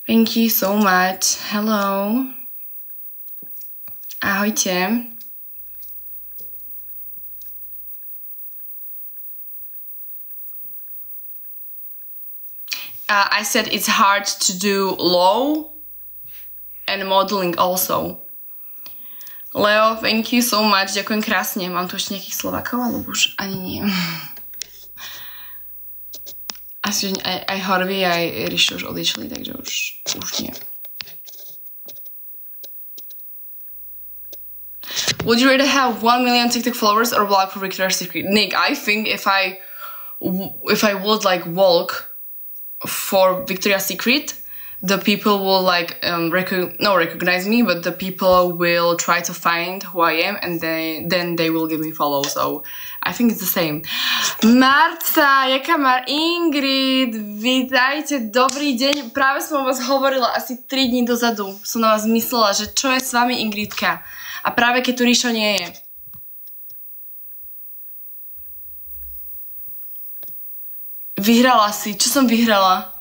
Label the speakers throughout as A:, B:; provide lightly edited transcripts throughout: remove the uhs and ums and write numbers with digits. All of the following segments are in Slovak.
A: Thank you so much. Hello. Ahojte. I said it's hard to do low and modeling also. Leo, thank you so much. Ďakujem krásne. Mám tu ešte nejakých Slovákov, alebo už ani nie. Asi, že aj Harvey, aj Rišo už odišli, takže už nie. Would you rather have 1 million TikTok followers or vlog for Victoria's Secret? Nick, I think if I would like vlog for Victoria's Secret, the people will like recognize me, but the people will try to find who I am, and then they will give me follow. So I think it's the same. Marta, Ingrid, vítajte, dobrý deň. Práve som o vás hovorila asi 3 dní dozadu. Som na vás myslela, že čo je s vami, Ingridka. A práve keď tu Ríšo nie je. Vyhrala si. Čo som vyhrala?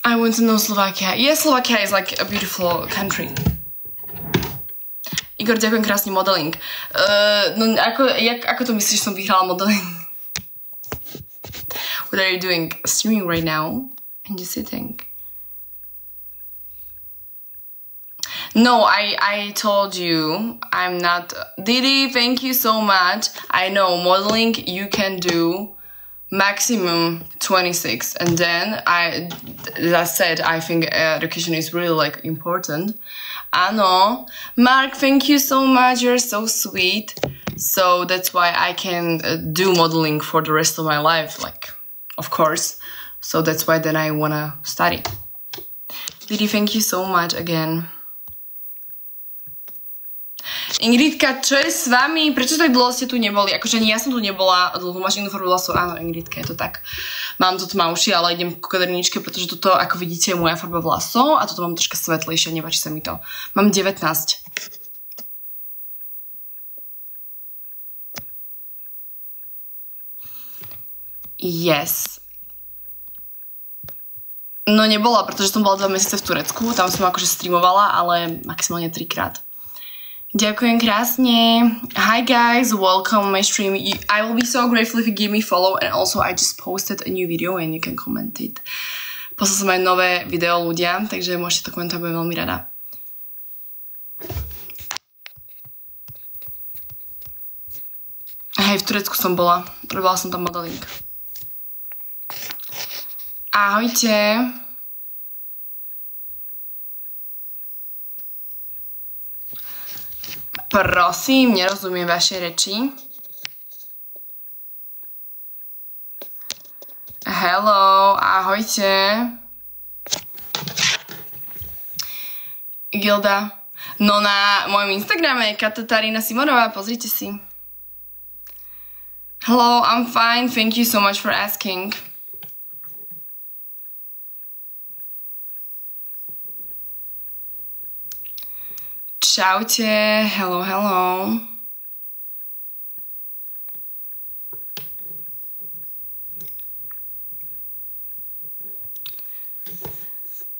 A: I want to know Slovakia. Yeah, Slovakia is like a beautiful country. Igor, ďakujem krásne, modeling. No ako to myslíš, som vyhrala modeling? What are you doing? Streaming right now? And just sitting. No, I told you I'm not. Didi, thank you so much. I know modeling you can do maximum 26, and then as I said, I think education is really like important. Ano, Mark, thank you so much. You're so sweet. So that's why I can do modeling for the rest of my life, like, of course. So that's why then I wanna study. Didi, thank you so much again. Ingridka, čo je s vami? Prečo tak dlho ste tu neboli? Akože ani ja som tu nebola dlho. Máš inú farbu vlasov? Áno, Ingridka, je to tak. Mám tu tmavšie, ale idem ku kaderničke, pretože toto, ako vidíte, je moja farba vlasov a toto mám troška svetlejšie, nepáči sa mi to. Mám 19. Yes. No nebola, pretože som bola 2 mesiace v Turecku, tam som akože streamovala, ale maximálne 3-krát. Ďakujem krásne. Hi guys, welcome my stream. I will be so grateful if you give me follow, and also I just posted a new video and you can comment it. Poslal som aj nové video ľudia, takže môžete to komentovať, budem veľmi rada. Hej, v Turecku som bola. Robila som tam modeling. Ahojte. Prosím, nerozumiem vaše reči. Hello, ahojte. Gilda. No na mojom Instagrame je Katarína Simonová, pozrite si. Hello, I'm fine, thank you so much for asking. Čaute, hello, hello.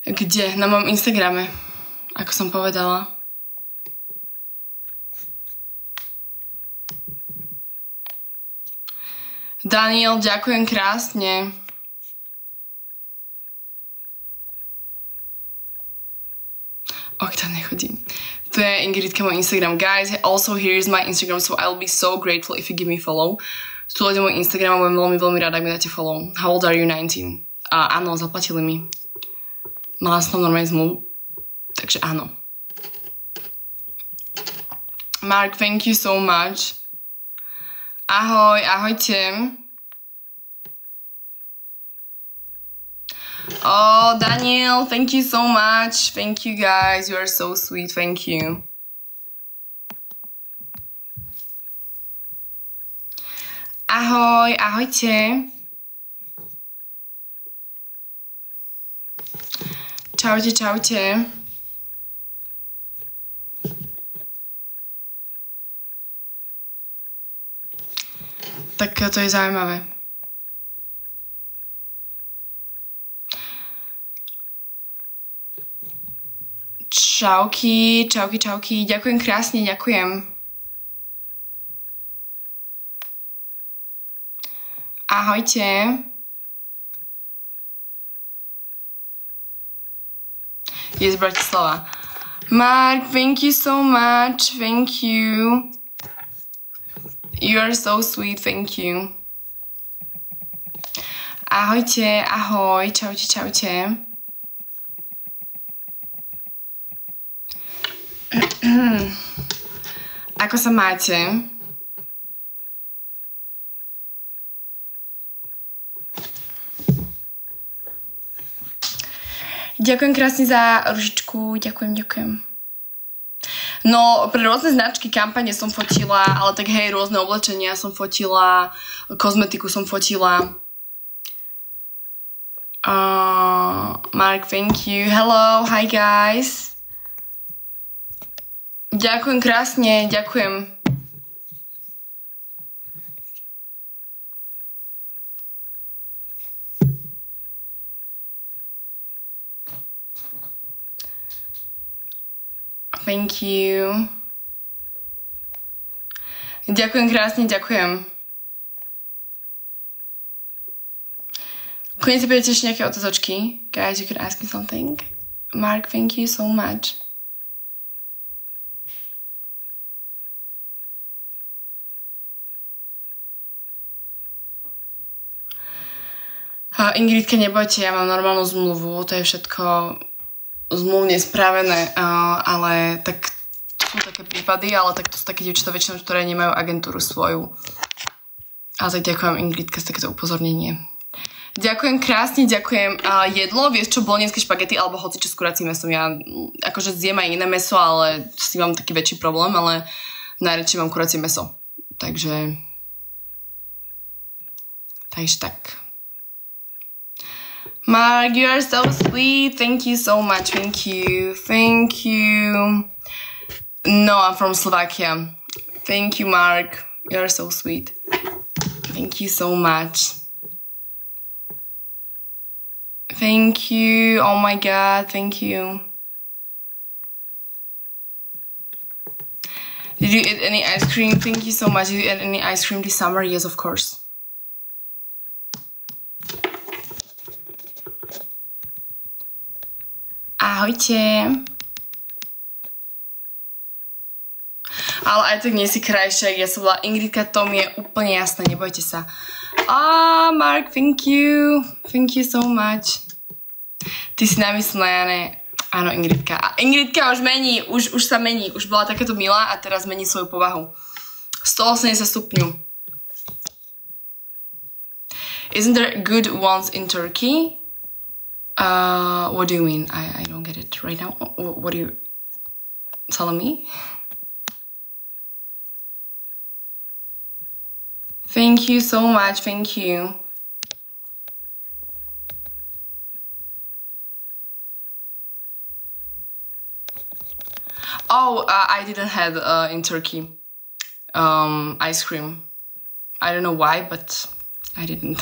A: Kde? Na mojom Instagrame, ako som povedala. Daniel, ďakujem krásne. Ok, tam nechodím. To je Ingridka, môj Instagram. Guys, also here is my Instagram, so I'll be so grateful if you give me follow. Stúlete môj Instagram a budem veľmi, veľmi rada, ak mi dáte follow. How old are you? 19. Áno, zaplatili mi. Mala som tam normálne zmluvu. Takže áno. Mark, thank you so much. Ahoj, ahojte. Oh, Daniel, thank you so much. Thank you, guys. You are so sweet. Thank you. Ahoj, ahojte. Čaute, čaute. Tak to je zaujímavé. Čauky, čauky, čauky. Ďakujem krásne, ďakujem. Ahojte. Je z Bratislava. Mark, thank you so much. Thank you. You are so sweet, thank you. Ahojte, ahoj, čaute, čaute. Ako sa máte? Ďakujem krásne za ružičku, ďakujem. No, pre rôzne značky kampane som fotila, ale tak hej, rôzne oblečenia som fotila, kozmetiku som fotila. Mark, thank you. Hello, hi guys. Ďakujem krásne, ďakujem. Thank you. Ďakujem krásne, ďakujem. Konec si budete ešte nejaké otázočky. Guys, you can ask me something. Mark, thank you so much. Ingridka, nebojte, ja mám normálnu zmluvu, to je všetko zmluvne spravené, ale tak to sú také prípady, ale tak to sú také dievčatá väčšinou, ktoré nemajú agentúru svoju. Ale tak ďakujem, Ingridka, za takéto upozornenie. Ďakujem krásne, ďakujem. Jedlo, vieš čo, bolonské špagety alebo hocičo s kuracím mesom. Ja akože zjem aj iné meso, ale si mám taký väčší problém, ale najradšej mám kuracie meso. Takže tak. Mark, you are so sweet. Thank you so much. Thank you. No, I'm from Slovakia. Thank you, Mark. You are so sweet. Thank you so much. Thank you. Oh my god, thank you. Did you eat any ice cream? Thank you so much. Did you eat any ice cream this summer? Yes, of course. Ahojte. Ale aj tak nie si krajšia, ja som bola Ingridka, to mi je úplne jasné, nebojte sa. Mark, thank you. Thank you so much. Ty si namyslené. Áno, Ingridka. A Ingridka už mení, už sa mení. Už bola takéto milá a teraz mení svoju povahu. 180 stupňov. Isn't there good ones in Turkey? What do you mean? I don't get it right now. What are you telling me? Thank you so much. Thank you. I didn't have in Turkey ice cream. I don't know why, but I didn't.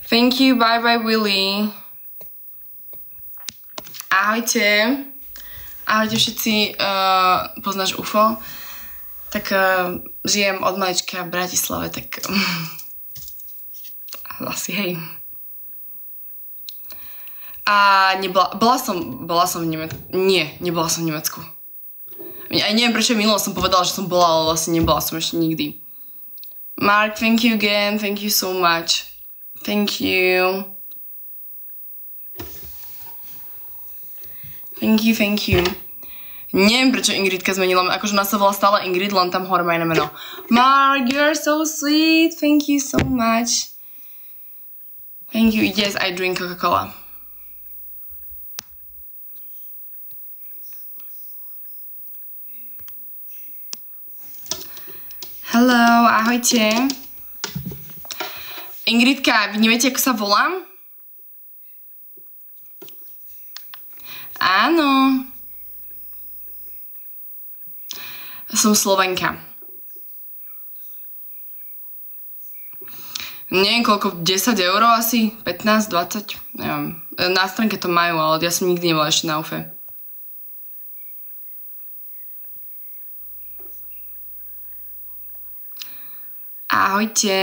A: Thank you, bye bye Willy. Ahojte. Ahojte všetci, poznáš UFO? Tak žijem od malička v Bratislave, tak asi hej. A bola som v Nemecku. Nie, nebola som v Nemecku. Aj neviem, prečo minulo som povedala, že som bola, ale vlastne nebola som ešte nikdy. Mark, thank you again, thank you so much. Thank you. Thank you. Neviem, prečo Ingridka zmenila, akože ona sa volá stále Ingrid, len tam hore má iné meno. Mark, you are so sweet, thank you so much. Thank you, yes, I drink Coca-Cola. Hello, ahojte. Ingridka, vy neviete, ako sa volám? Áno. Som Slovenka. Neviem koľko, 10 eur asi? 15, 20? Neviem. Na stránke to majú, ale ja som nikdy nebola ešte na UFE. Ahojte.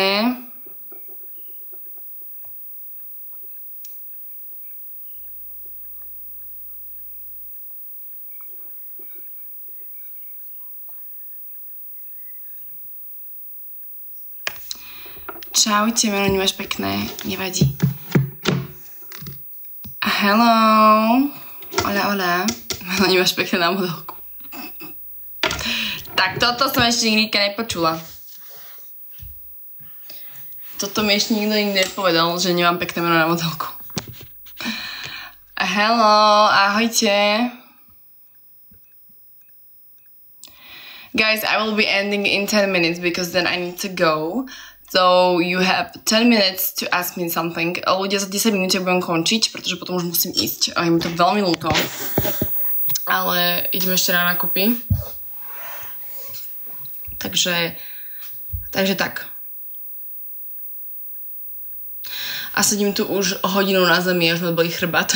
A: Čaute, meno nemáš pekné, nevadí. Hello. Hola. Meno nemáš pekné na modelku. Tak toto som ešte nikdy nepočula. Toto mi ešte nikto nikdy nepovedal, že nemám pekné meno na modelku. Hello, ahojte. Guys, I will be ending in 10 minutes because then I need to go. So you have 10 minutes to ask me something. Ľudia, za 10 minút budem končiť, pretože potom už musím ísť. A je mi to veľmi ľúto. Ale ideme ešte na nákupy. Takže tak. A sedím tu už hodinu na zemi, až ma bolí chrbát.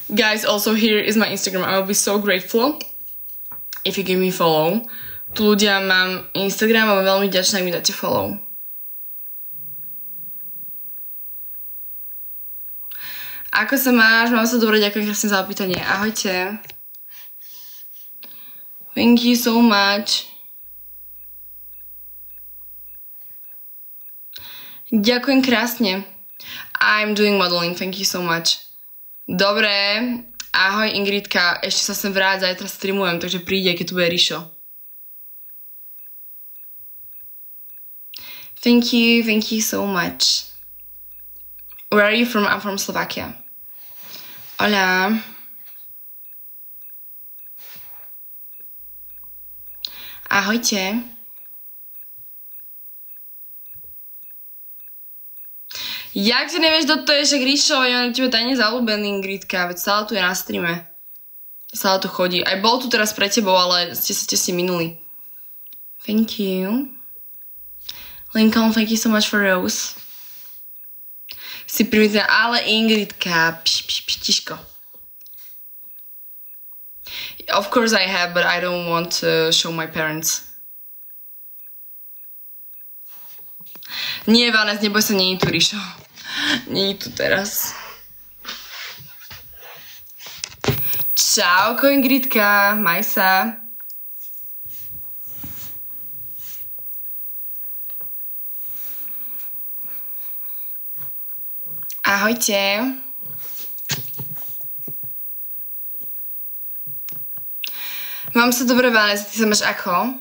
A: Guys, also here is my Instagram. I will be so grateful if you give me follow. Tu ľudia, mám Instagram a veľmi vďačná, ak mi dáte follow. Ako sa máš? Mám sa dobre, ďakujem krásne za opýtanie. Ahojte. Thank you so much. Ďakujem krásne. I'm doing modeling, thank you so much. Dobre, ahoj Ingridka, ešte sa sem vráť, zajtra streamujem, takže príde, keď tu bude Rišo. Thank you so much. Where are you from? I'm from Slovakia. Hola. Ahojte. Jak ty nevieš, kto to je, však Ríšo, ja na tebe tajne zaľúbený, Ingridka, veď stále tu je na streame. Stále tu chodí. Aj bol tu teraz pre tebou, ale ste si minuli. Thank you. Lincoln, thank you so much for Rose. Si primitívna, ale Ingridka, tiško. Of course I have, but I don't want to show my parents. Nie, Vanes, neboj sa, nie je tu Ríšo. Nie je tu teraz. Čauko, Ingridka, maj sa. Ahojte. Mám sa dobre, Vanes, ty sa máš ako?